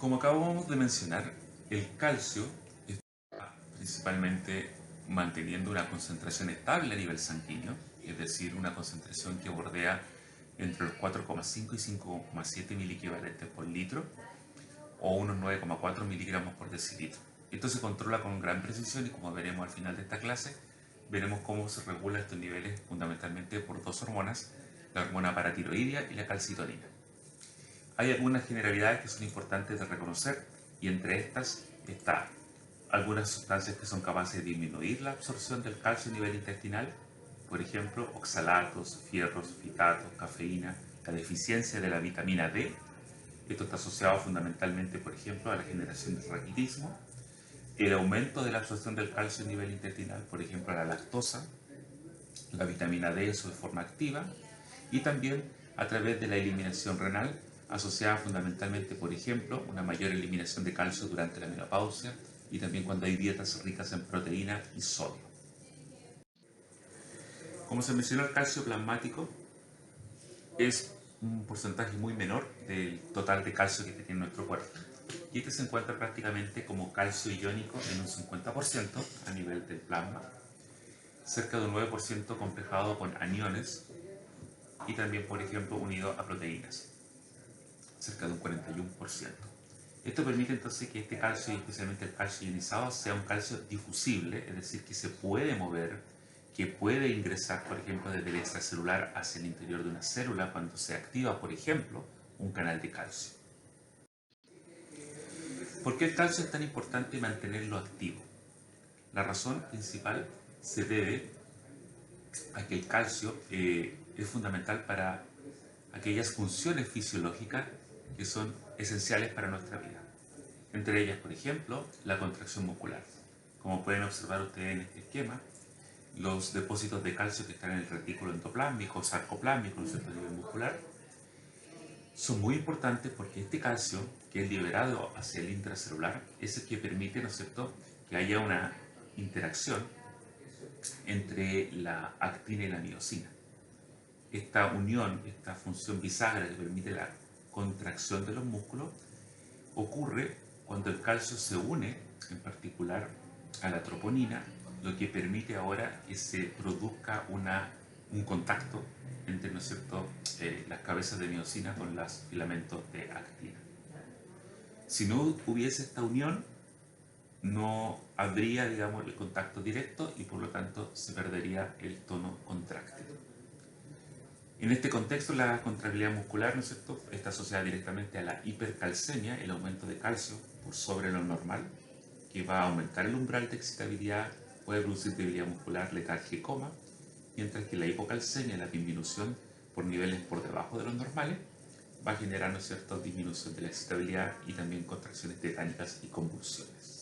Como acabamos de mencionar, el calcio está principalmente manteniendo una concentración estable a nivel sanguíneo, es decir, una concentración que bordea entre los 4,5 y 5,7 miliequivalentes por litro o unos 9,4 miligramos por decilitro. Esto se controla con gran precisión y, como veremos al final de esta clase, veremos cómo se regula estos niveles fundamentalmente por dos hormonas, la hormona paratiroidea y la calcitonina. Hay algunas generalidades que son importantes de reconocer y entre estas está algunas sustancias que son capaces de disminuir la absorción del calcio a nivel intestinal, por ejemplo, oxalatos, fierros, fitatos, cafeína, la deficiencia de la vitamina D. Esto está asociado fundamentalmente, por ejemplo, a la generación de raquitismo, el aumento de la absorción del calcio a nivel intestinal, por ejemplo, a la lactosa, la vitamina D en su forma activa, y también a través de la eliminación renal, asociada fundamentalmente, por ejemplo, una mayor eliminación de calcio durante la menopausia y también cuando hay dietas ricas en proteína y sodio. Como se mencionó, el calcio plasmático es un porcentaje muy menor del total de calcio que tiene nuestro cuerpo. Y este se encuentra prácticamente como calcio iónico en un 50% a nivel del plasma, cerca de un 9% complejado con aniones y también, por ejemplo, unido a proteínas, cerca de un 41%. Esto permite entonces que este calcio, y especialmente el calcio ionizado, sea un calcio difusible, es decir, que se puede mover, que puede ingresar, por ejemplo, desde el extracelular hacia el interior de una célula cuando se activa, por ejemplo, un canal de calcio. ¿Por qué el calcio es tan importante mantenerlo activo? La razón principal se debe a que el calcio es fundamental para aquellas funciones fisiológicas que son esenciales para nuestra vida. Entre ellas, por ejemplo, la contracción muscular. Como pueden observar ustedes en este esquema, los depósitos de calcio que están en el retículo endoplásmico o sarcoplásmico, ¿no es cierto?, a nivel muscular, son muy importantes porque este calcio, que es liberado hacia el intracelular, es el que permite, ¿no es cierto?, que haya una interacción entre la actina y la miosina. Esta unión, esta función bisagra que permite la contracción de los músculos, ocurre cuando el calcio se une, en particular, a la troponina, lo que permite ahora que se produzca un contacto entre, ¿no es cierto?, las cabezas de miosina con los filamentos de actina. Si no hubiese esta unión, no habría, digamos, el contacto directo y por lo tanto se perdería el tono contráctil. En este contexto, la contractilidad muscular, ¿no es cierto?, está asociada directamente a la hipercalcemia, el aumento de calcio por sobre lo normal, que va a aumentar el umbral de excitabilidad, puede producir debilidad muscular, letargia y coma, mientras que la hipocalcemia, la disminución por niveles por debajo de los normales, va a generar, ¿no es cierto?, disminución de la excitabilidad y también contracciones tetánicas y convulsiones.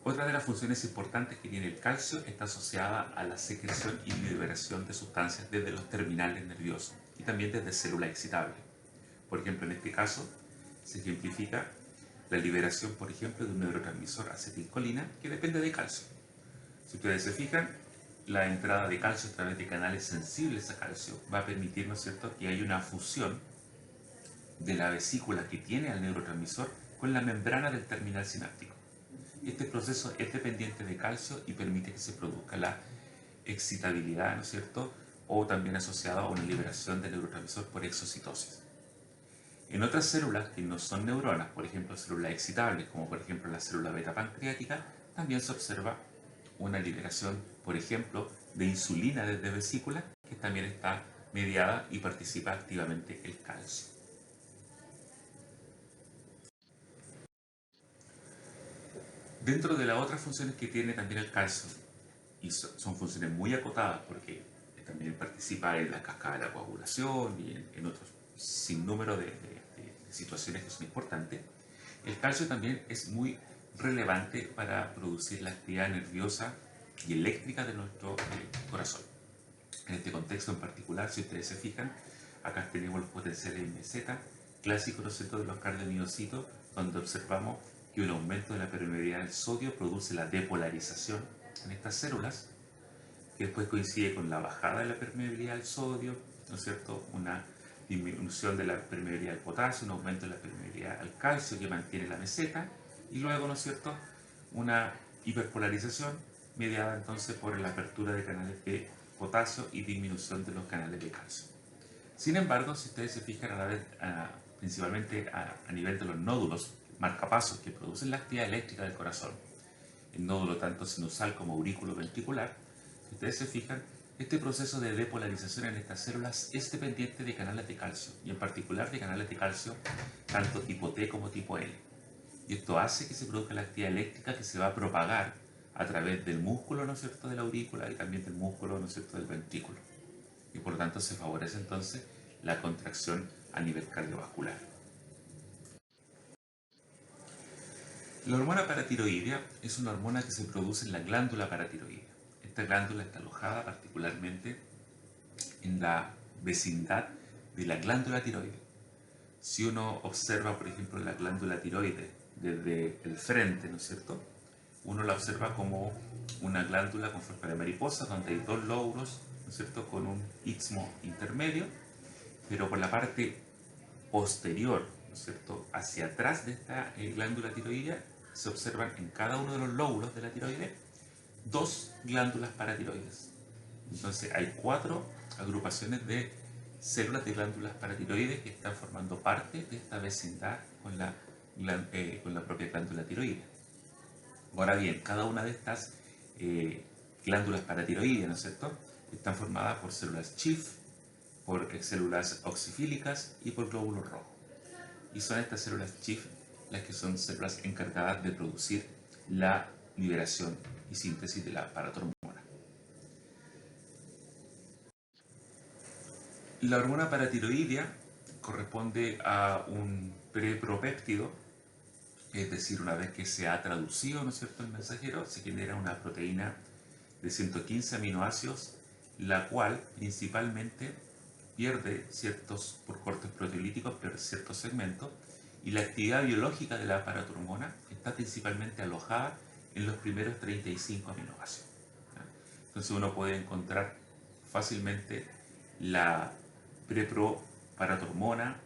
Otra de las funciones importantes que tiene el calcio está asociada a la secreción y liberación de sustancias desde los terminales nerviosos y también desde células excitables. Por ejemplo, en este caso se ejemplifica la liberación, por ejemplo, de un neurotransmisor acetilcolina que depende de calcio. Si ustedes se fijan, la entrada de calcio a través de canales sensibles a calcio va a permitir, ¿no es cierto?, que haya una fusión de la vesícula que tiene al neurotransmisor con la membrana del terminal sináptico. Este proceso es dependiente de calcio y permite que se produzca la excitabilidad, ¿no es cierto?, o también asociada a una liberación de neurotransmisor por exocitosis. En otras células que no son neuronas, por ejemplo células excitables, como por ejemplo la célula beta pancreática, también se observa una liberación, por ejemplo, de insulina desde vesícula, que también está mediada y participa activamente el calcio. Dentro de las otras funciones que tiene también el calcio, y son funciones muy acotadas porque también participa en la cascada de la coagulación y en otros sinnúmero de situaciones que son importantes, el calcio también es muy relevante para producir la actividad nerviosa y eléctrica de nuestro corazón. En este contexto en particular, si ustedes se fijan, acá tenemos los potenciales MZ, clásicos, ¿no es cierto?, de los cardiomiocitos, donde observamos que un aumento de la permeabilidad del sodio produce la depolarización en estas células que después coincide con la bajada de la permeabilidad al sodio, ¿no es cierto? Una disminución de la permeabilidad al potasio, un aumento de la permeabilidad al calcio que mantiene la meseta, y luego, ¿no es cierto?, una hiperpolarización mediada entonces por la apertura de canales de potasio y disminución de los canales de calcio. Sin embargo, si ustedes se fijan principalmente a nivel de los nódulos marcapasos que producen la actividad eléctrica del corazón, el nódulo tanto sinusal como aurículo ventricular, si ustedes se fijan, este proceso de depolarización en estas células es dependiente de canales de calcio, y en particular de canales de calcio tanto tipo T como tipo L. Y esto hace que se produzca la actividad eléctrica que se va a propagar a través del músculo, ¿no es cierto?, de la aurícula y también del músculo, ¿no es cierto?, del ventrículo. Y por lo tanto se favorece entonces la contracción a nivel cardiovascular. La hormona paratiroidea es una hormona que se produce en la glándula paratiroidea. Esta glándula está alojada particularmente en la vecindad de la glándula tiroides. Si uno observa, por ejemplo, la glándula tiroides desde el frente, ¿no es cierto?, uno la observa como una glándula con forma de mariposa, donde hay dos lóbulos, ¿no es cierto?, con un istmo intermedio, pero por la parte posterior, ¿no es cierto?, hacia atrás de esta glándula tiroidea, se observan en cada uno de los lóbulos de la tiroides dos glándulas paratiroides. Entonces hay 4 agrupaciones de células de glándulas paratiroides que están formando parte de esta vecindad con la propia glándula tiroidea. Ahora bien, cada una de estas glándulas paratiroides, ¿no es cierto?, están formadas por células Schiff, por células oxifílicas y por glóbulos rojos. Y son estas células Schiff las que son células encargadas de producir la liberación y síntesis de la paratormona. La hormona paratiroidea corresponde a un prepropéptido, es decir, una vez que se ha traducido, ¿no es cierto?, el mensajero, se genera una proteína de 115 aminoácidos, la cual principalmente pierde por cortes proteolíticos, pierde ciertos segmentos, y la actividad biológica de la paratormona está principalmente alojada en los primeros 35 aminoácidos. Entonces uno puede encontrar fácilmente la preproparatormona,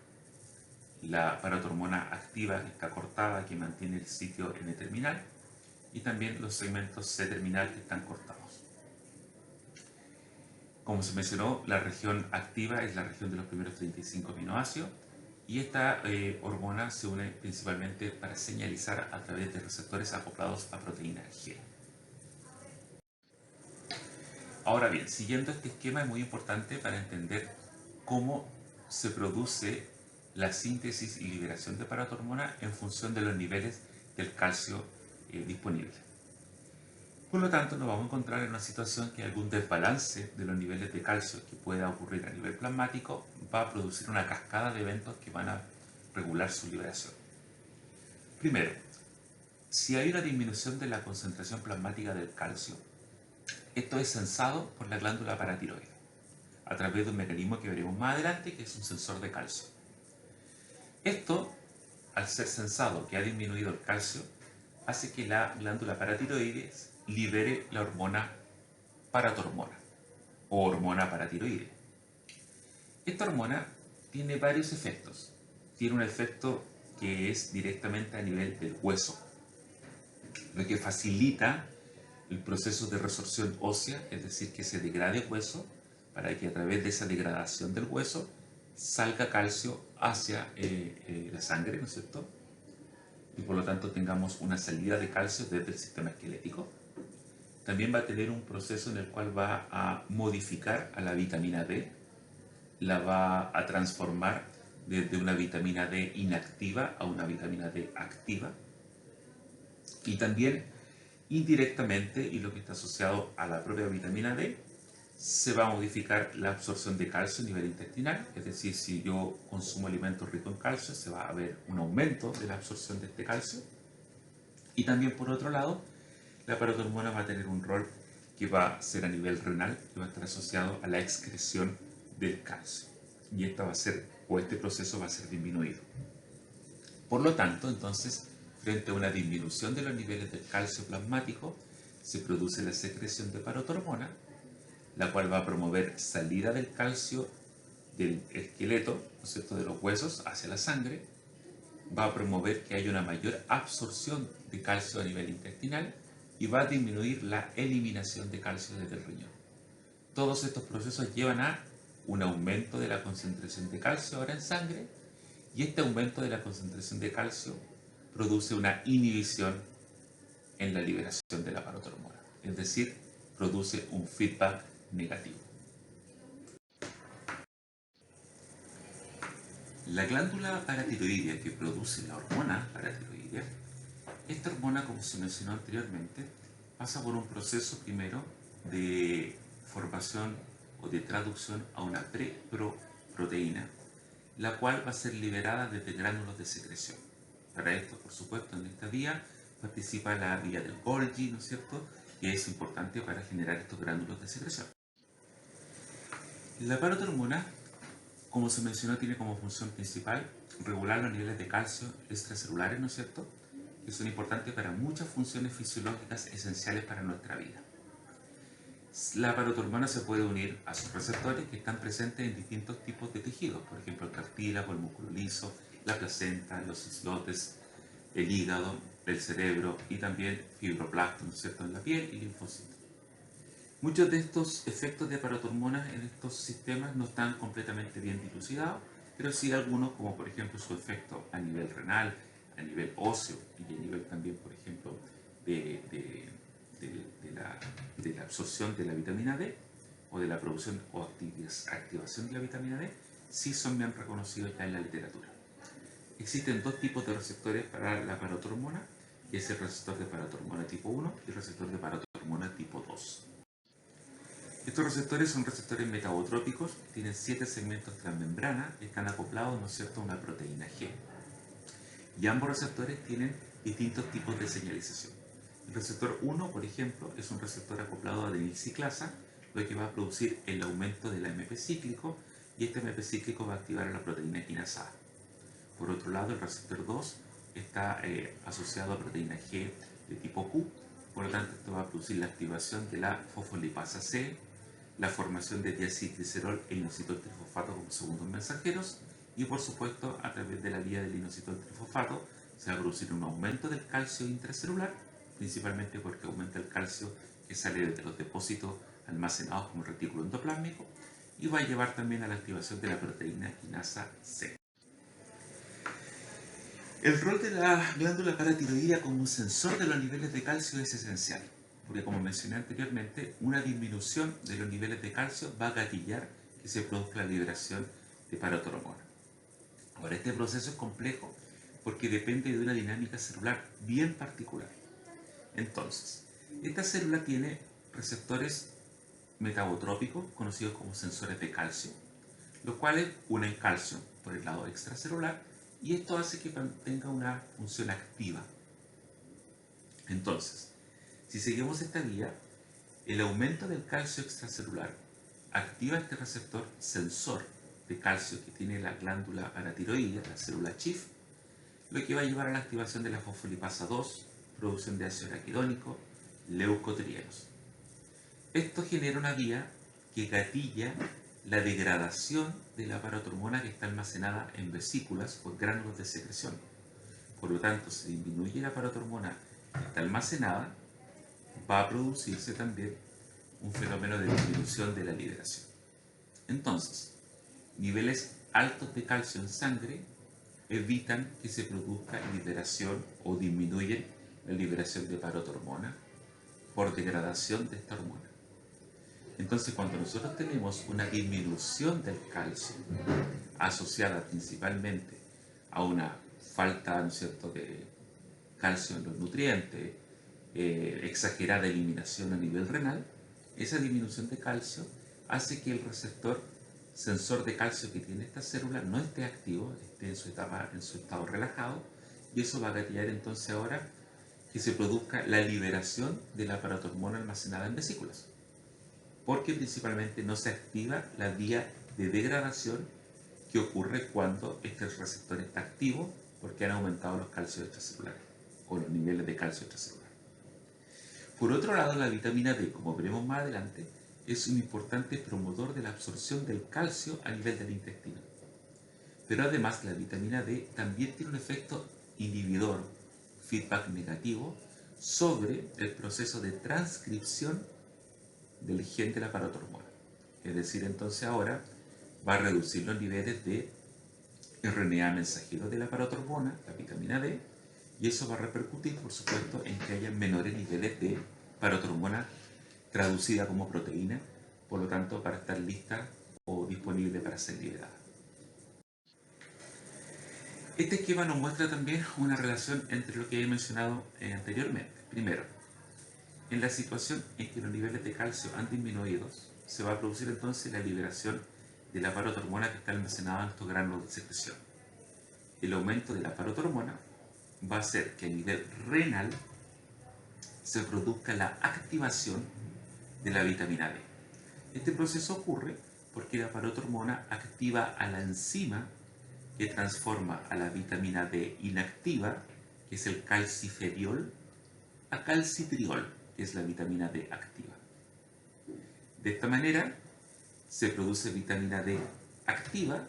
la paratormona activa que está cortada, que mantiene el sitio N-terminal, y también los segmentos C-terminal que están cortados. Como se mencionó, la región activa es la región de los primeros 35 aminoácidos, y esta hormona se une principalmente para señalizar a través de receptores acoplados a proteína G. Ahora bien, siguiendo este esquema es muy importante para entender cómo se produce la síntesis y liberación de paratormona en función de los niveles del calcio disponible. Por lo tanto, nos vamos a encontrar en una situación que algún desbalance de los niveles de calcio que pueda ocurrir a nivel plasmático va a producir una cascada de eventos que van a regular su liberación. Primero, si hay una disminución de la concentración plasmática del calcio, esto es sensado por la glándula paratiroide a través de un mecanismo que veremos más adelante, que es un sensor de calcio. Esto, al ser sensado que ha disminuido el calcio, hace que la glándula paratiroides libere la hormona paratormona o hormona paratiroidea. Esta hormona tiene varios efectos. Tiene un efecto que es directamente a nivel del hueso, lo que facilita el proceso de resorción ósea, es decir, que se degrade hueso, para que a través de esa degradación del hueso salga calcio hacia la sangre, ¿no es cierto?, y por lo tanto tengamos una salida de calcio desde el sistema esquelético. También va a tener un proceso en el cual va a modificar a la vitamina D, la va a transformar desde una vitamina D inactiva a una vitamina D activa, y también indirectamente, y lo que está asociado a la propia vitamina D, se va a modificar la absorción de calcio a nivel intestinal, es decir, si yo consumo alimentos ricos en calcio, se va a ver un aumento de la absorción de este calcio. Y también, por otro lado, la paratormona va a tener un rol que va a ser a nivel renal, que va a estar asociado a la excreción del calcio. Y este proceso va a ser disminuido. Por lo tanto, entonces, frente a una disminución de los niveles del calcio plasmático, se produce la secreción de paratormona, la cual va a promover salida del calcio del esqueleto, ¿no es cierto?, de los huesos hacia la sangre, va a promover que haya una mayor absorción de calcio a nivel intestinal y va a disminuir la eliminación de calcio desde el riñón. Todos estos procesos llevan a un aumento de la concentración de calcio ahora en sangre, y este aumento de la concentración de calcio produce una inhibición en la liberación de la parotormona, es decir, produce un feedback negativo. La glándula paratiroidea que produce la hormona paratiroidea, esta hormona, como se mencionó anteriormente, pasa por un proceso primero de formación o de traducción a una preproteína, la cual va a ser liberada desde gránulos de secreción. Para esto, por supuesto, en esta vía participa la vía del Golgi, ¿no es cierto?, que es importante para generar estos gránulos de secreción. La parotormona, como se mencionó, tiene como función principal regular los niveles de calcio extracelulares, ¿no es cierto?, que son importantes para muchas funciones fisiológicas esenciales para nuestra vida. La parotormona se puede unir a sus receptores que están presentes en distintos tipos de tejidos, por ejemplo el cartílago, el músculo liso, la placenta, los islotes, el hígado, el cerebro y también fibroblastos, ¿no es cierto?, en la piel y linfocitos. Muchos de estos efectos de parotormonas en estos sistemas no están completamente bien dilucidados, pero sí algunos, como por ejemplo su efecto a nivel renal, a nivel óseo y a nivel también, por ejemplo, de la absorción de la vitamina D o de la producción o activación de la vitamina D, sí son bien reconocidos ya en la literatura. Existen dos tipos de receptores para la parotormona, que es el receptor de parotormona tipo 1 y el receptor de parotormona tipo 2. Estos receptores son receptores metabotrópicos, tienen 7 segmentos transmembrana y están acoplados, ¿no es cierto?, a una proteína G. Y ambos receptores tienen distintos tipos de señalización. El receptor 1, por ejemplo, es un receptor acoplado a adenilciclasa, lo que va a producir el aumento del AMP cíclico, y este AMP cíclico va a activar a la proteína quinasa A. Por otro lado, el receptor 2 está asociado a proteína G de tipo Q, por lo tanto esto va a producir la activación de la fosfolipasa C, la formación de diacilglicerol e inositol trifosfato como segundos mensajeros, y por supuesto a través de la vía del inositol trifosfato se va a producir un aumento del calcio intracelular, principalmente porque aumenta el calcio que sale de los depósitos almacenados como el retículo endoplásmico, y va a llevar también a la activación de la proteína quinasa C. El rol de la glándula paratiroidea como un sensor de los niveles de calcio es esencial, porque como mencioné anteriormente, una disminución de los niveles de calcio va a gatillar que se produzca la liberación de parotormona. Ahora, este proceso es complejo porque depende de una dinámica celular bien particular. Entonces, esta célula tiene receptores metabotrópicos, conocidos como sensores de calcio, los cuales unen calcio por el lado extracelular, y esto hace que tenga una función activa. Entonces, si seguimos esta vía, el aumento del calcio extracelular activa este receptor sensor de calcio que tiene la glándula paratiroidea, la célula Chief, lo que va a llevar a la activación de la fosfolipasa 2, producción de ácido araquidónico, leucotrienos. Esto genera una vía que gatilla la degradación de la parotormona que está almacenada en vesículas o gránulos de secreción. Por lo tanto, si disminuye la parotormona que está almacenada, va a producirse también un fenómeno de disminución de la liberación. Entonces, niveles altos de calcio en sangre evitan que se produzca liberación o disminuyen la liberación de parotormona por degradación de esta hormona. Entonces, cuando nosotros tenemos una disminución del calcio asociada principalmente a una falta, ¿no es cierto?, de calcio en los nutrientes, exagerada eliminación a nivel renal, esa disminución de calcio hace que el receptor sensor de calcio que tiene esta célula no esté activo, esté en su estado relajado, y eso va a gatillar entonces ahora que se produzca la liberación de la parotormona almacenada en vesículas, porque principalmente no se activa la vía de degradación que ocurre cuando este receptor está activo, porque han aumentado los calcios extracelulares o los niveles de calcio extracelular. Por otro lado, la vitamina D, como veremos más adelante, es un importante promotor de la absorción del calcio a nivel del intestino. Pero además la vitamina D también tiene un efecto inhibidor, feedback negativo, sobre el proceso de transcripción del gen de la parotormona. Es decir, entonces ahora va a reducir los niveles de RNA mensajero de la parotormona, la vitamina D, y eso va a repercutir, por supuesto, en que haya menores niveles de parotormona traducida como proteína, por lo tanto, para estar lista o disponible para ser liberada. Este esquema nos muestra también una relación entre lo que he mencionado anteriormente. Primero, en la situación en que los niveles de calcio han disminuido, se va a producir entonces la liberación de la parotormona que está almacenada en estos granos de secreción. El aumento de la parotormona va a hacer que a nivel renal se produzca la activación de la vitamina D. Este proceso ocurre porque la parotormona activa a la enzima que transforma a la vitamina D inactiva, que es el calciferiol, a calcitriol, que es la vitamina D activa. De esta manera se produce vitamina D activa,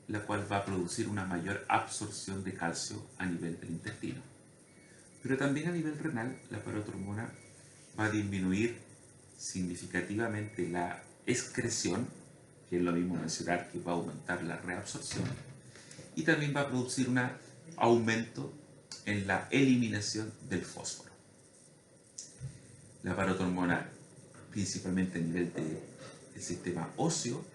la cual va a producir una mayor absorción de calcio a nivel del intestino. Pero también a nivel renal, la parotormona va a disminuir significativamente la excreción, que es lo mismo mencionar que va a aumentar la reabsorción, y también va a producir un aumento en la eliminación del fósforo. La parotormona, principalmente a nivel del sistema óseo,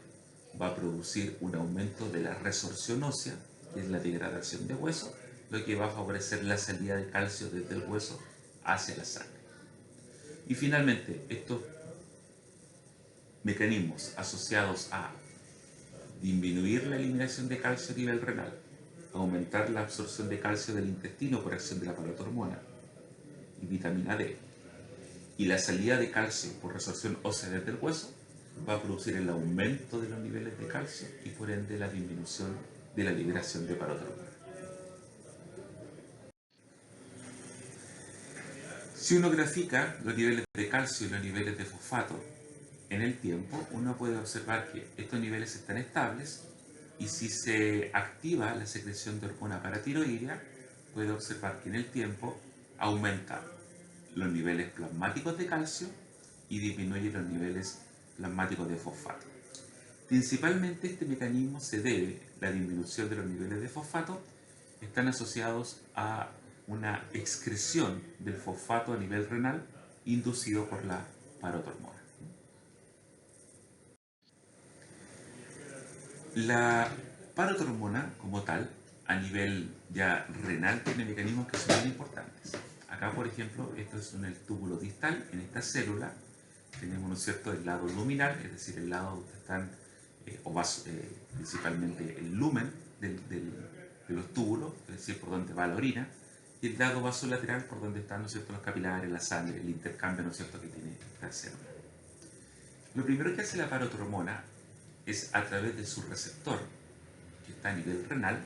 va a producir un aumento de la resorción ósea, que es la degradación de hueso, lo que va a favorecer la salida de calcio desde el hueso hacia la sangre. Y finalmente, estos mecanismos asociados a disminuir la eliminación de calcio a nivel renal, aumentar la absorción de calcio del intestino por acción de la parotormona y vitamina D, y la salida de calcio por resorción ósea desde el hueso, va a producir el aumento de los niveles de calcio y por ende la disminución de la liberación de parotormona. Si uno grafica los niveles de calcio y los niveles de fosfato en el tiempo, uno puede observar que estos niveles están estables, y si se activa la secreción de hormona paratiroidea, puede observar que en el tiempo aumenta los niveles plasmáticos de calcio y disminuye los niveles plasmáticos de fosfato. Principalmente este mecanismo se debe, la disminución de los niveles de fosfato, están asociados a una excreción del fosfato a nivel renal inducido por la parotormona. La parotormona como tal, a nivel ya renal, tiene mecanismos que son muy importantes. Acá, por ejemplo, esto es en el túbulo distal. En esta célula tenemos, ¿no es cierto?, el lado luminal, es decir, el lado donde están, principalmente el lumen de los túbulos, es decir, por donde va la orina, y el lado vasolateral, por donde están, ¿no es cierto?, los capilares, la sangre, el intercambio, ¿no es cierto?, que tiene esta célula. Lo primero que hace la parotormona es, a través de su receptor, que está a nivel renal,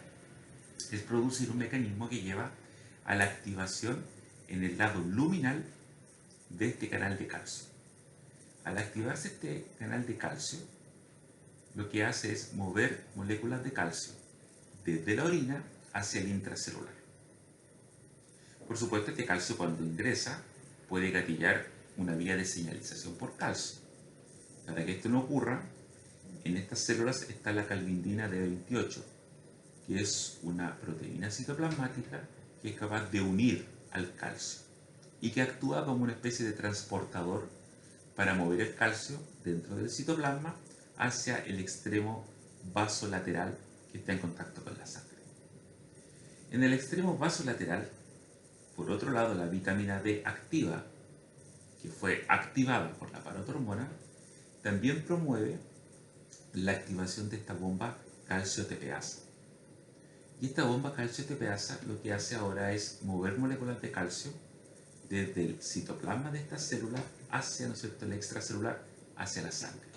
es producir un mecanismo que lleva a la activación en el lado luminal de este canal de calcio. Al activarse este canal de calcio, lo que hace es mover moléculas de calcio desde la orina hacia el intracelular. Por supuesto, este calcio, cuando ingresa, puede gatillar una vía de señalización por calcio. Para que esto no ocurra, en estas células está la calvindina D28, que es una proteína citoplasmática que es capaz de unir al calcio y que actúa como una especie de transportador para mover el calcio dentro del citoplasma hacia el extremo vasolateral que está en contacto con la sangre. En el extremo vasolateral, por otro lado, la vitamina D activa, que fue activada por la parotormona, también promueve la activación de esta bomba calcio-tepeasa. Y esta bomba calcio-tepeasa lo que hace ahora es mover moléculas de calcio desde el citoplasma de esta célula hacia, ¿no es cierto?, el extracelular, hacia la sangre.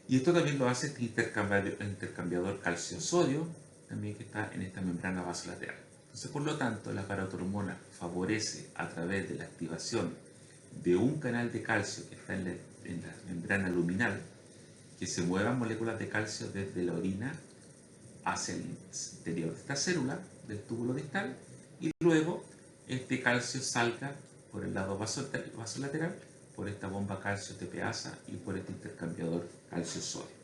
Y esto también lo hace este intercambiador calcio-sodio, también que está en esta membrana vasolateral. Entonces, por lo tanto, la parotormona favorece, a través de la activación de un canal de calcio que está en la membrana luminal, que se muevan moléculas de calcio desde la orina hacia el interior de esta célula, del túbulo distal, y luego este calcio salga por el lado vasolateral, por esta bomba calcio-tepeasa y por este intercambiador calcio-sodio.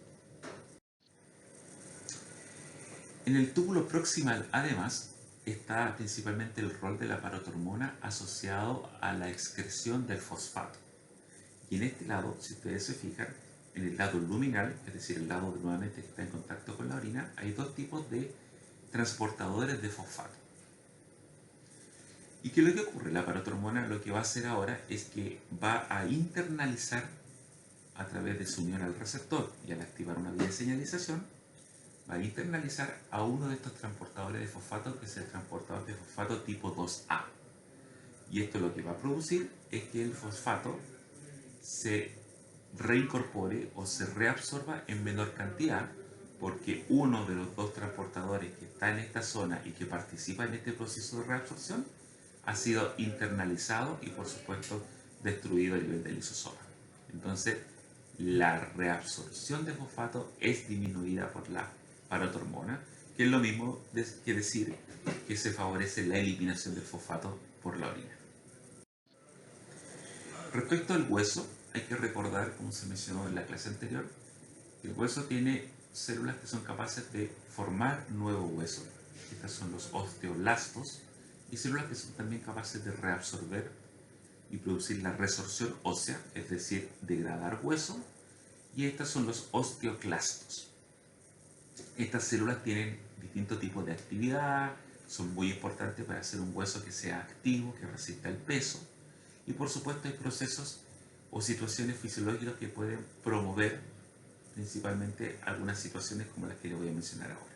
En el túbulo proximal, además, está principalmente el rol de la parotormona asociado a la excreción del fosfato. Y en este lado, si ustedes se fijan, en el lado luminal, es decir, el lado nuevamente que está en contacto con la orina, hay dos tipos de transportadores de fosfato. ¿Y qué es lo que ocurre? La parotormona lo que va a hacer ahora es que va a internalizar a través de su unión al receptor y al activar una vía de señalización, va a internalizar a uno de estos transportadores de fosfato, que es el transportador de fosfato tipo 2A. Y esto lo que va a producir es que el fosfato se reincorpore o se reabsorba en menor cantidad, porque uno de los dos transportadores que está en esta zona y que participa en este proceso de reabsorción ha sido internalizado y por supuesto destruido a nivel del lisosoma. Entonces la reabsorción de fosfato es disminuida por la parotormona, que es lo mismo que decir que se favorece la eliminación del fosfato por la orina. Respecto al hueso, hay que recordar, como se mencionó en la clase anterior, que el hueso tiene células que son capaces de formar nuevo hueso. Estas son los osteoblastos, y células que son también capaces de reabsorber y producir la resorción ósea, es decir, degradar hueso, y estas son los osteoclastos. Estas células tienen distintos tipos de actividad, son muy importantes para hacer un hueso que sea activo, que resista el peso, y por supuesto hay procesos o situaciones fisiológicas que pueden promover principalmente algunas situaciones como las que les voy a mencionar ahora.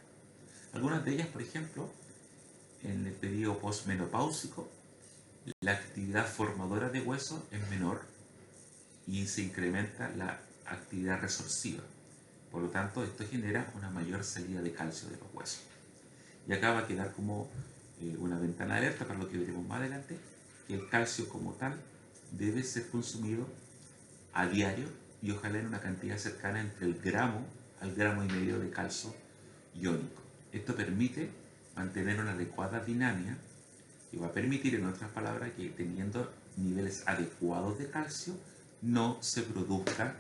Algunas de ellas, por ejemplo, en el periodo postmenopáusico, la actividad formadora de hueso es menor y se incrementa la actividad resorsiva. Por lo tanto, esto genera una mayor salida de calcio de los huesos. Y acá va a quedar como una ventana de alerta para lo que veremos más adelante, que el calcio como tal debe ser consumido a diario y ojalá en una cantidad cercana entre el gramo al gramo y medio de calcio iónico. Esto permite mantener una adecuada dinámica y va a permitir, en otras palabras, que teniendo niveles adecuados de calcio no se produzca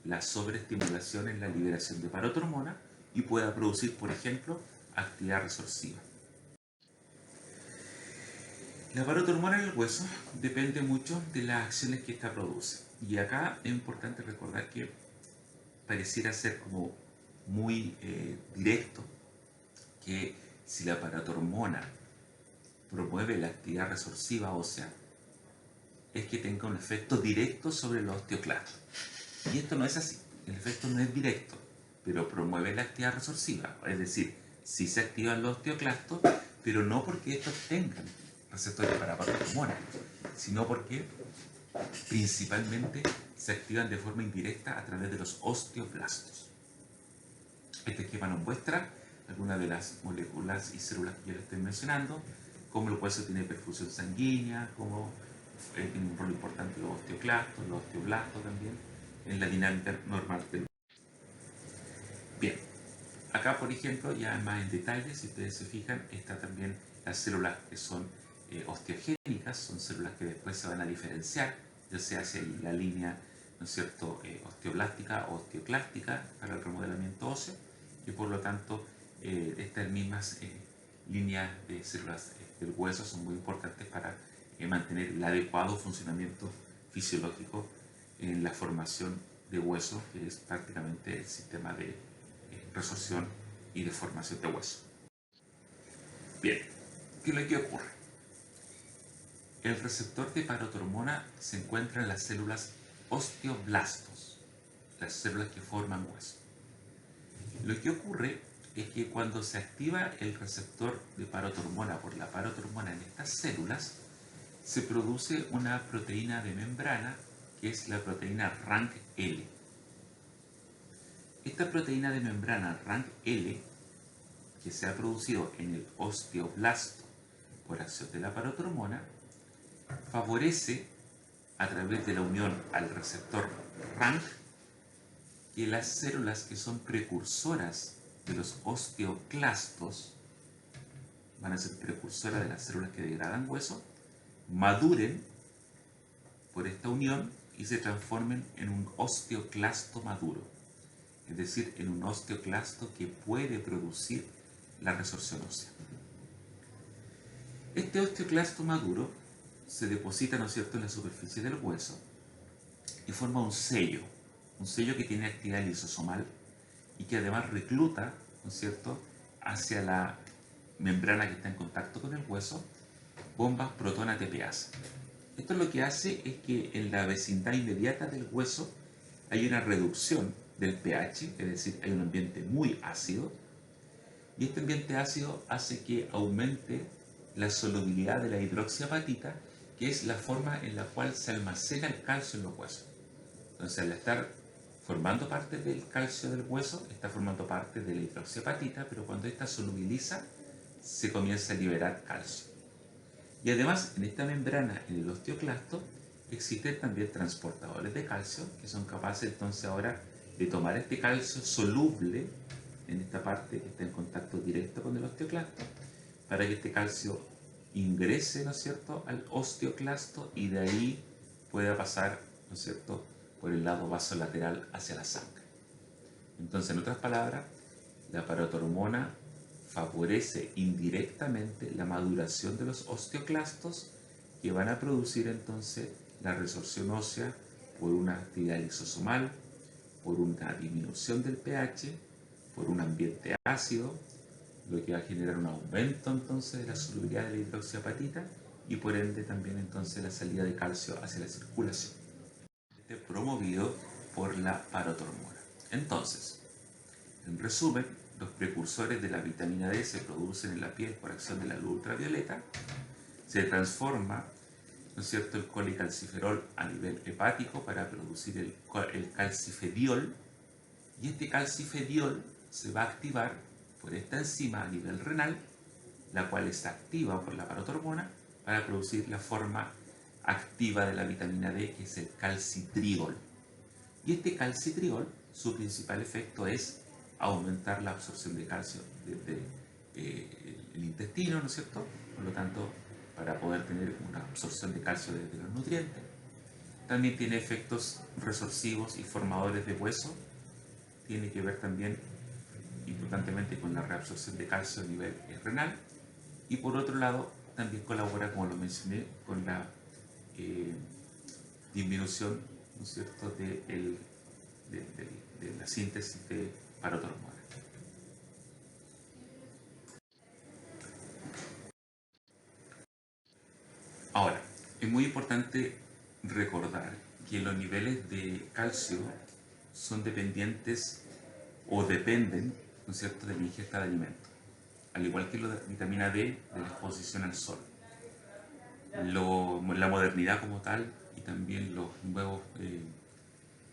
la sobreestimulación en la liberación de parotormona y pueda producir, por ejemplo, actividad resorsiva. La parotormona en el hueso depende mucho de las acciones que ésta produce. Y acá es importante recordar que pareciera ser como muy directo que si la parotormona promueve la actividad resorsiva ósea, es que tenga un efecto directo sobre los osteoclastos. Y esto no es así. El efecto no es directo, pero promueve la actividad resorsiva. Es decir, sí se activan los osteoclastos, pero no porque estos tengan receptores para parotormona, sino porque principalmente se activan de forma indirecta a través de los osteoblastos. Este esquema nos muestra algunas de las moléculas y células que yo les estoy mencionando, cómo el hueso tiene perfusión sanguínea, cómo tiene un rol importante los osteoclastos, los osteoblastos también, en la dinámica normal del hueso. Bien, acá por ejemplo, ya más en detalle, si ustedes se fijan, está también las células que son osteogénicas, son células que después se van a diferenciar, ya sea hacia la línea, ¿no es cierto?, osteoblástica o osteoclástica para el remodelamiento óseo, y por lo tanto estas mismas líneas de células del hueso son muy importantes para mantener el adecuado funcionamiento fisiológico en la formación de hueso, que es prácticamente el sistema de resorción y de formación de hueso. Bien, ¿qué es lo que ocurre? El receptor de parotormona se encuentra en las células osteoblastos, las células que forman hueso. Lo que ocurre es que cuando se activa el receptor de parotormona por la parotormona en estas células, se produce una proteína de membrana que es la proteína RANKL. Esta proteína de membrana RANKL, que se ha producido en el osteoblasto por acción de la parotormona, favorece a través de la unión al receptor RANG que las células que son precursoras de los osteoclastos, van a ser precursoras de las células que degradan hueso, maduren por esta unión y se transformen en un osteoclasto maduro, es decir, en un osteoclasto que puede producir la resorción ósea. Este osteoclasto maduro se deposita, ¿no es cierto?, en la superficie del hueso y forma un sello que tiene actividad lisosomal y que además recluta, ¿no es cierto?, hacia la membrana que está en contacto con el hueso, bombas protón-ATPasa. Esto lo que hace es que en la vecindad inmediata del hueso hay una reducción del pH, es decir, hay un ambiente muy ácido, y este ambiente ácido hace que aumente la solubilidad de la hidroxiapatita, que es la forma en la cual se almacena el calcio en los huesos. Entonces, al estar formando parte del calcio del hueso, está formando parte de la hidroxiapatita, pero cuando esta solubiliza, se comienza a liberar calcio. Y además, en esta membrana, en el osteoclasto, existen también transportadores de calcio que son capaces entonces ahora de tomar este calcio soluble en esta parte que está en contacto directo con el osteoclasto, para que este calcio ingrese, ¿no es cierto?, al osteoclasto y de ahí pueda pasar, ¿no es cierto?, por el lado vasolateral hacia la sangre. Entonces, en otras palabras, la parotormona favorece indirectamente la maduración de los osteoclastos que van a producir entonces la resorción ósea por una actividad lisosomal, por una disminución del pH, por un ambiente ácido, lo que va a generar un aumento entonces de la solubilidad de la hidroxiapatita y por ende también entonces la salida de calcio hacia la circulación. Promovido por la parotormona. Entonces, en resumen, los precursores de la vitamina D se producen en la piel por acción de la luz ultravioleta, se transforma, ¿no es cierto?, el colicalciferol a nivel hepático para producir el calcifediol, y este calcifediol se va a activar por esta enzima a nivel renal, la cual está activa por la parotormona para producir la forma activa de la vitamina D, que es el calcitriol. Y este calcitriol, su principal efecto es aumentar la absorción de calcio desde el intestino, ¿no es cierto? Por lo tanto, para poder tener una absorción de calcio desde los nutrientes. También tiene efectos resorsivos y formadores de hueso. Tiene que ver también importantemente con la reabsorción de calcio a nivel renal. Y por otro lado, también colabora, como lo mencioné, con la disminución, ¿no es cierto?, de la síntesis de parotormona. Ahora, es muy importante recordar que los niveles de calcio son dependientes o dependen, ¿no es cierto?, de la ingesta de alimentos, al igual que la vitamina D de la exposición al sol. La modernidad como tal y también los nuevos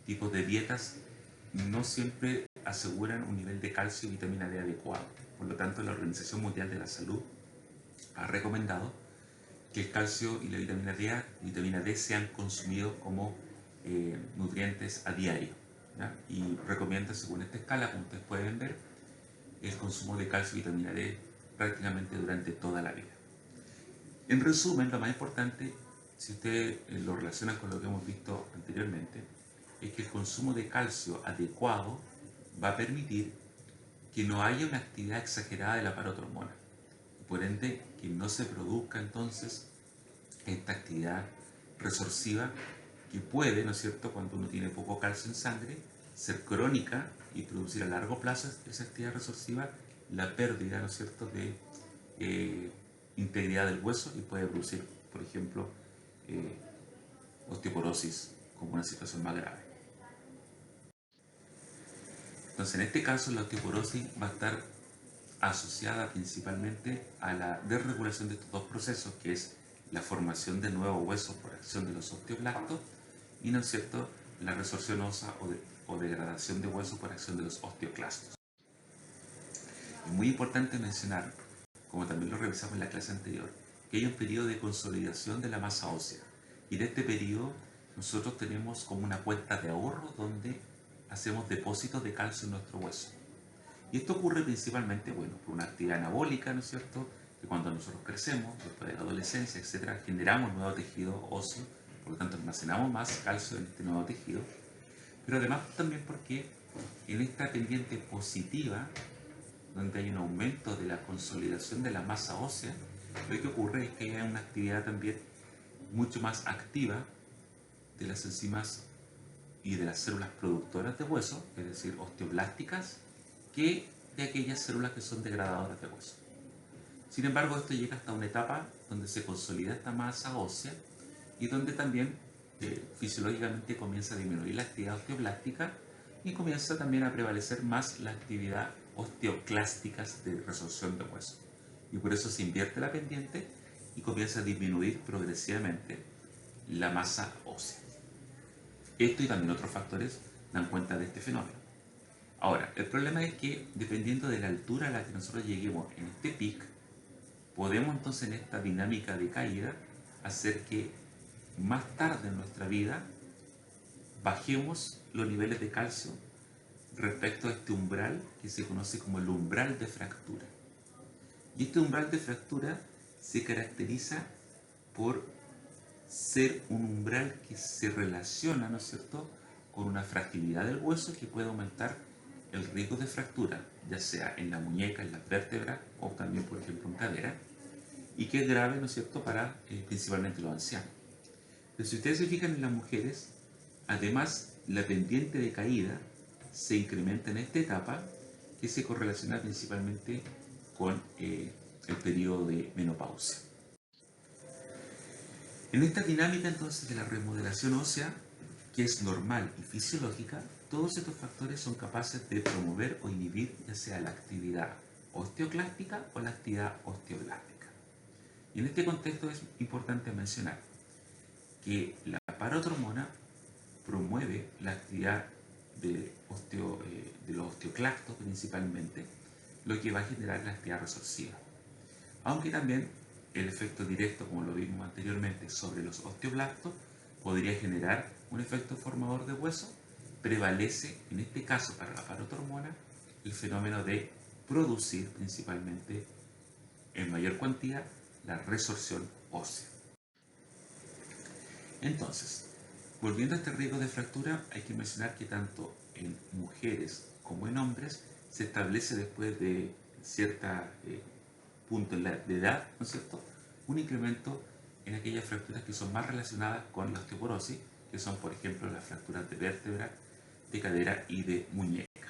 tipos de dietas no siempre aseguran un nivel de calcio y vitamina D adecuado. Por lo tanto, la Organización Mundial de la Salud ha recomendado que el calcio y la vitamina D sean consumidos como nutrientes a diario, ¿ya? Y recomienda, según esta escala, como ustedes pueden ver, el consumo de calcio y vitamina D prácticamente durante toda la vida. En resumen, lo más importante, si ustedes lo relacionan con lo que hemos visto anteriormente, es que el consumo de calcio adecuado va a permitir que no haya una actividad exagerada de la parotormona, por ende que no se produzca entonces esta actividad resorsiva que puede, ¿no es cierto?, cuando uno tiene poco calcio en sangre, ser crónica y producir a largo plazo esa actividad resorsiva, la pérdida, ¿no es cierto?, de integridad del hueso y puede producir, por ejemplo, osteoporosis como una situación más grave. Entonces, en este caso, la osteoporosis va a estar asociada principalmente a la desregulación de estos dos procesos, que es la formación de nuevos huesos por acción de los osteoblastos y, ¿no es cierto?, la resorción ósea o degradación de huesos por acción de los osteoclastos. Es muy importante mencionar, como también lo revisamos en la clase anterior, que hay un periodo de consolidación de la masa ósea, y en este periodo nosotros tenemos como una cuenta de ahorro donde hacemos depósitos de calcio en nuestro hueso. Y esto ocurre principalmente, bueno, por una actividad anabólica, ¿no es cierto? Que cuando nosotros crecemos, después de la adolescencia, etcétera, generamos nuevo tejido óseo, por lo tanto almacenamos más calcio en este nuevo tejido, pero además también porque en esta pendiente positiva, donde hay un aumento de la consolidación de la masa ósea, lo que ocurre es que hay una actividad también mucho más activa de las enzimas y de las células productoras de hueso, es decir, osteoblásticas, que de aquellas células que son degradadoras de hueso. Sin embargo, esto llega hasta una etapa donde se consolida esta masa ósea y donde también fisiológicamente comienza a disminuir la actividad osteoblástica y comienza también a prevalecer más la actividad osteoclástica de resorción de hueso. Y por eso se invierte la pendiente y comienza a disminuir progresivamente la masa ósea. Esto y también otros factores dan cuenta de este fenómeno. Ahora, el problema es que dependiendo de la altura a la que nosotros lleguemos en este pic, podemos entonces en esta dinámica de caída hacer que más tarde en nuestra vida bajemos los niveles de calcio respecto a este umbral que se conoce como el umbral de fractura. Y este umbral de fractura se caracteriza por ser un umbral que se relaciona, ¿no es cierto?, con una fragilidad del hueso que puede aumentar el riesgo de fractura, ya sea en la muñeca, en las vértebras o también, por ejemplo, en cadera, y que es grave, ¿no es cierto?, para principalmente los ancianos. Pero si ustedes se fijan en las mujeres, además la pendiente de caída se incrementa en esta etapa que se correlaciona principalmente con el periodo de menopausia. En esta dinámica entonces de la remodelación ósea, que es normal y fisiológica, todos estos factores son capaces de promover o inhibir ya sea la actividad osteoclástica o la actividad osteoblástica. Y en este contexto es importante mencionar que la parotormona promueve la actividad de los osteoclastos principalmente, lo que va a generar la actividad resorsiva. Aunque también el efecto directo, como lo vimos anteriormente, sobre los osteoblastos podría generar un efecto formador de hueso, prevalece en este caso para la parotormona el fenómeno de producir principalmente en mayor cuantía la resorción ósea. Entonces, volviendo a este riesgo de fractura, hay que mencionar que tanto en mujeres como en hombres se establece después de cierta punto de edad, ¿no es cierto?, un incremento en aquellas fracturas que son más relacionadas con la osteoporosis, que son, por ejemplo, las fracturas de vértebra, de cadera y de muñeca.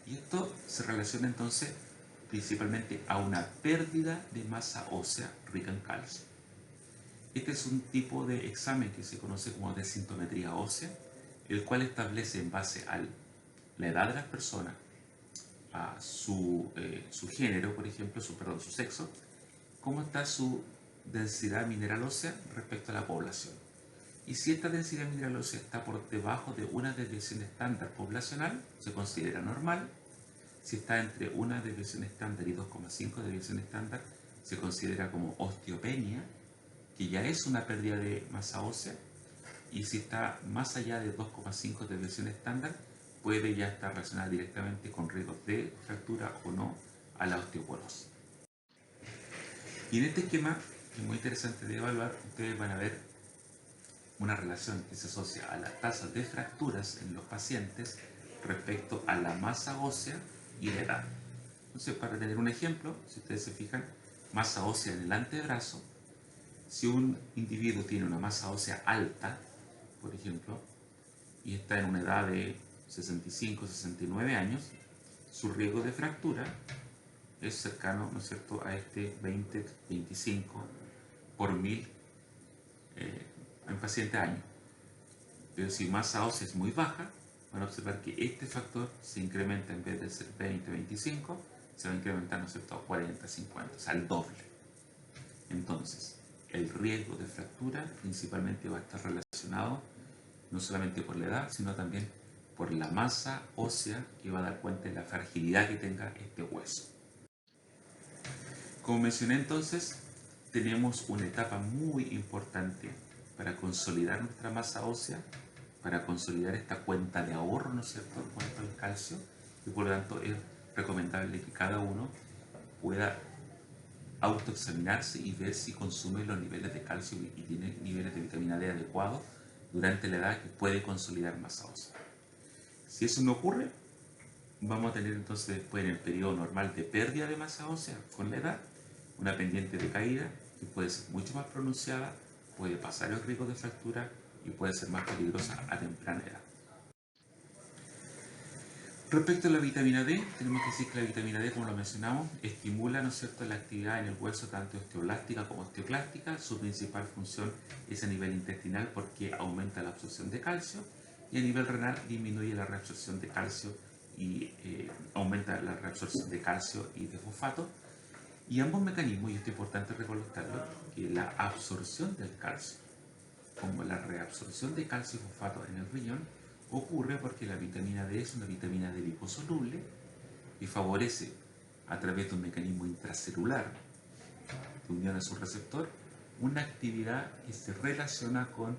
Y esto se relaciona entonces principalmente a una pérdida de masa ósea rica en calcio. Este es un tipo de examen que se conoce como densitometría ósea, el cual establece en base a la edad de las personas, a su género, por ejemplo, su sexo, cómo está su densidad mineral ósea respecto a la población. Y si esta densidad mineral ósea está por debajo de una desviación estándar poblacional, se considera normal. Si está entre una desviación estándar y 2,5 desviación estándar, se considera como osteopenia, que ya es una pérdida de masa ósea. Y si está más allá de 2,5 desviación estándar, puede ya estar relacionada directamente con riesgos de fractura o no a la osteoporosis. Y en este esquema, que es muy interesante de evaluar, ustedes van a ver una relación que se asocia a la tasa de fracturas en los pacientes respecto a la masa ósea y la edad. Entonces, para tener un ejemplo, si ustedes se fijan, masa ósea en el antebrazo, si un individuo tiene una masa ósea alta, por ejemplo, y está en una edad de 65, 69 años, su riesgo de fractura es cercano, ¿no es cierto?, a este 20, 25 por 1000 en paciente año. Pero si masa ósea es muy baja, van a observar que este factor se incrementa, en vez de ser 20, 25, se va a incrementar, ¿no es cierto?, a 40, 50, o sea, al doble. Entonces, el riesgo de fractura principalmente va a estar relacionado no solamente por la edad, sino también por la masa ósea que va a dar cuenta de la fragilidad que tenga este hueso. Como mencioné entonces, tenemos una etapa muy importante para consolidar nuestra masa ósea, para consolidar esta cuenta de ahorro, ¿no es cierto?, en cuanto al calcio, y por lo tanto es recomendable que cada uno pueda autoexaminarse y ver si consume los niveles de calcio y tiene niveles de vitamina D adecuados durante la edad que puede consolidar masa ósea. Si eso no ocurre, vamos a tener entonces después en el periodo normal de pérdida de masa ósea con la edad, una pendiente de caída que puede ser mucho más pronunciada, puede pasar el riesgo de fractura y puede ser más peligrosa a temprana edad. Respecto a la vitamina D, tenemos que decir que la vitamina D, como lo mencionamos, estimula, ¿no es cierto?, la actividad en el hueso tanto osteoblástica como osteoclástica. Su principal función es a nivel intestinal porque aumenta la absorción de calcio, y a nivel renal disminuye la reabsorción de calcio y aumenta la reabsorción de calcio y de fosfato. Y ambos mecanismos, y esto es importante reconocerlo, que la absorción del calcio como la reabsorción de calcio y fosfato en el riñón ocurre porque la vitamina D es una vitamina D liposoluble y favorece a través de un mecanismo intracelular de unión a su receptor una actividad que se relaciona con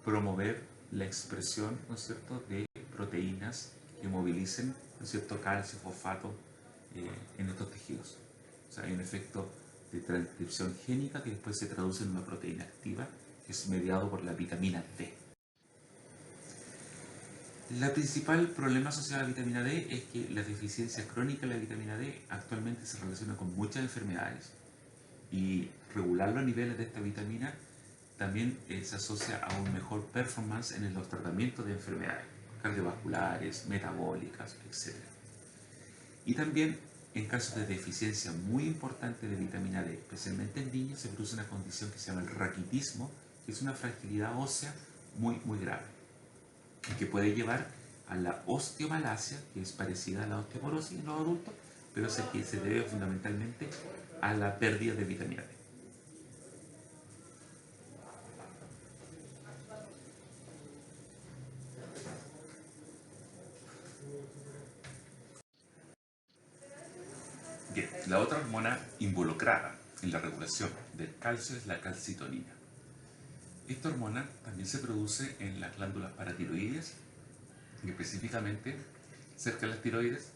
promover la expresión, ¿no es cierto?, de proteínas que movilicen, ¿no es cierto?, calcio, fosfato en estos tejidos. O sea, hay un efecto de transcripción génica que después se traduce en una proteína activa que es mediado por la vitamina D. El principal problema asociado a la vitamina D es que la deficiencia crónica de la vitamina D actualmente se relaciona con muchas enfermedades, y regular los niveles de esta vitamina también se asocia a un mejor performance en los tratamientos de enfermedades cardiovasculares, metabólicas, etc. Y también en casos de deficiencia muy importante de vitamina D, especialmente en niños, se produce una condición que se llama el raquitismo, que es una fragilidad ósea muy grave y que puede llevar a la osteomalacia, que es parecida a la osteoporosis en los adultos, pero que se debe fundamentalmente a la pérdida de vitamina D. Bien, la otra hormona involucrada en la regulación del calcio es la calcitonina. Esta hormona también se produce en las glándulas paratiroides y específicamente cerca de las tiroides,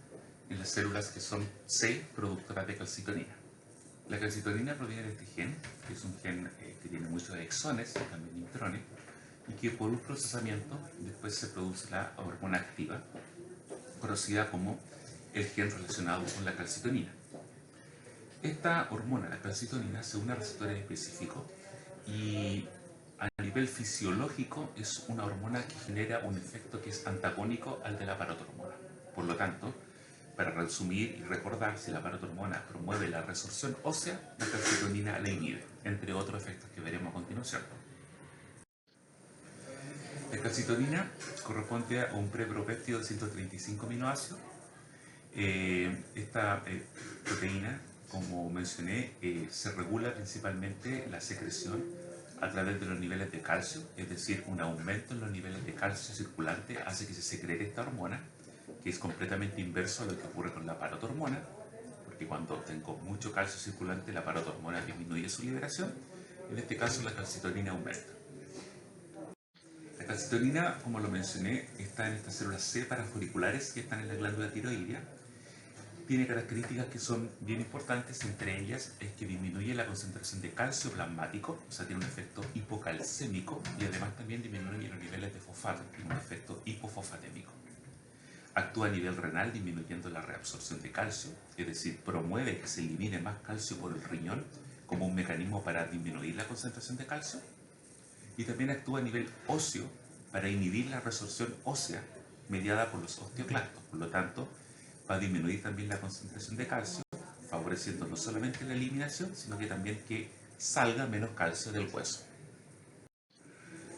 en las células que son C productoras de calcitonina. La calcitonina proviene de este gen, que es un gen que tiene muchos exones, también intrones, y que por un procesamiento después se produce la hormona activa, conocida como el gen relacionado con la calcitonina. Esta hormona, la calcitonina, se une a receptores específicos y a nivel fisiológico es una hormona que genera un efecto que es antagónico al de la parotormona. Por lo tanto, para resumir y recordar, si la parotormona promueve la resorción ósea, la calcitonina la inhibe, entre otros efectos que veremos a continuación. La calcitonina corresponde a un prepropéptido de 135 aminoácidos. Esta proteína, como mencioné, se regula principalmente la secreción a través de los niveles de calcio, es decir, un aumento en los niveles de calcio circulante hace que se secrete esta hormona, que es completamente inverso a lo que ocurre con la parotormona, porque cuando tengo mucho calcio circulante, la parotormona disminuye su liberación. En este caso, la calcitonina aumenta. La calcitonina, como lo mencioné, está en estas células C parafoliculares que están en la glándula tiroidea. Tiene características que son bien importantes, entre ellas es que disminuye la concentración de calcio plasmático, o sea, tiene un efecto hipocalcémico, y además también disminuye los niveles de fosfato, tiene un efecto hipofosfatémico. Actúa a nivel renal disminuyendo la reabsorción de calcio, es decir, promueve que se elimine más calcio por el riñón como un mecanismo para disminuir la concentración de calcio, y también actúa a nivel óseo para inhibir la resorción ósea mediada por los osteoclastos. Por lo tanto, va a disminuir también la concentración de calcio, favoreciendo no solamente la eliminación, sino que también que salga menos calcio del hueso.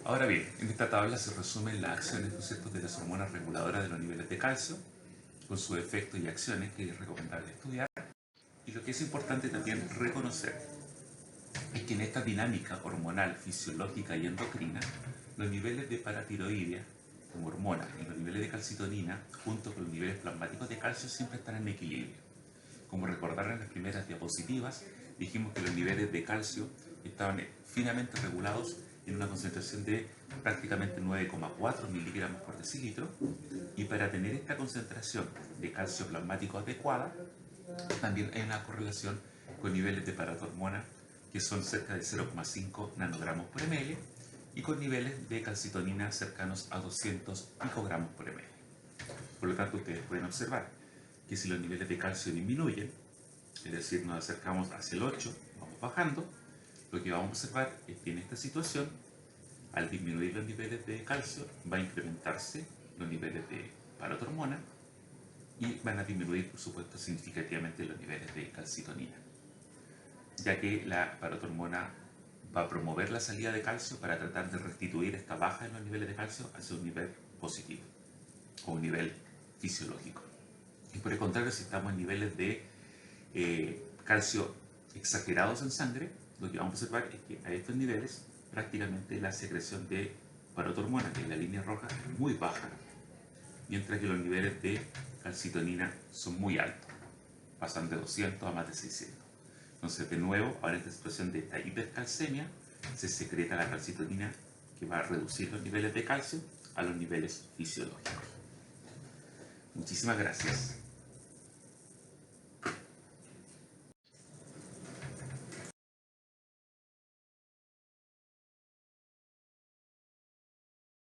Ahora bien, en esta tabla se resumen las acciones, ¿no es cierto?, de las hormonas reguladoras de los niveles de calcio, con sus efectos y acciones que es recomendable estudiar. Y lo que es importante también reconocer es que en esta dinámica hormonal, fisiológica y endocrina, los niveles de paratiroidea como hormona y los niveles de calcitonina, junto con los niveles plasmáticos de calcio, siempre están en equilibrio. Como recordaron en las primeras diapositivas, dijimos que los niveles de calcio estaban finamente regulados en una concentración de prácticamente 9,4 miligramos por decilitro, y para tener esta concentración de calcio plasmático adecuada, también hay una correlación con niveles de paratormona que son cerca de 0,5 nanogramos por ml y con niveles de calcitonina cercanos a 200 picogramos por ml. Por lo tanto, ustedes pueden observar que si los niveles de calcio disminuyen, es decir, nos acercamos hacia el 8, vamos bajando, lo que vamos a observar es que en esta situación, al disminuir los niveles de calcio, va a incrementarse los niveles de paratormona y van a disminuir, por supuesto, significativamente los niveles de calcitonina, ya que la paratormona va a promover la salida de calcio para tratar de restituir esta baja en los niveles de calcio hacia un nivel positivo o un nivel fisiológico. Y por el contrario, si estamos en niveles de calcio exagerados en sangre, lo que vamos a observar es que a estos niveles prácticamente la secreción de paratormona, que es la línea roja, es muy baja, mientras que los niveles de calcitonina son muy altos, pasan de 200 a más de 600. Entonces, de nuevo, ahora en esta situación de esta hipercalcemia, se secreta la calcitonina que va a reducir los niveles de calcio a los niveles fisiológicos. Muchísimas gracias.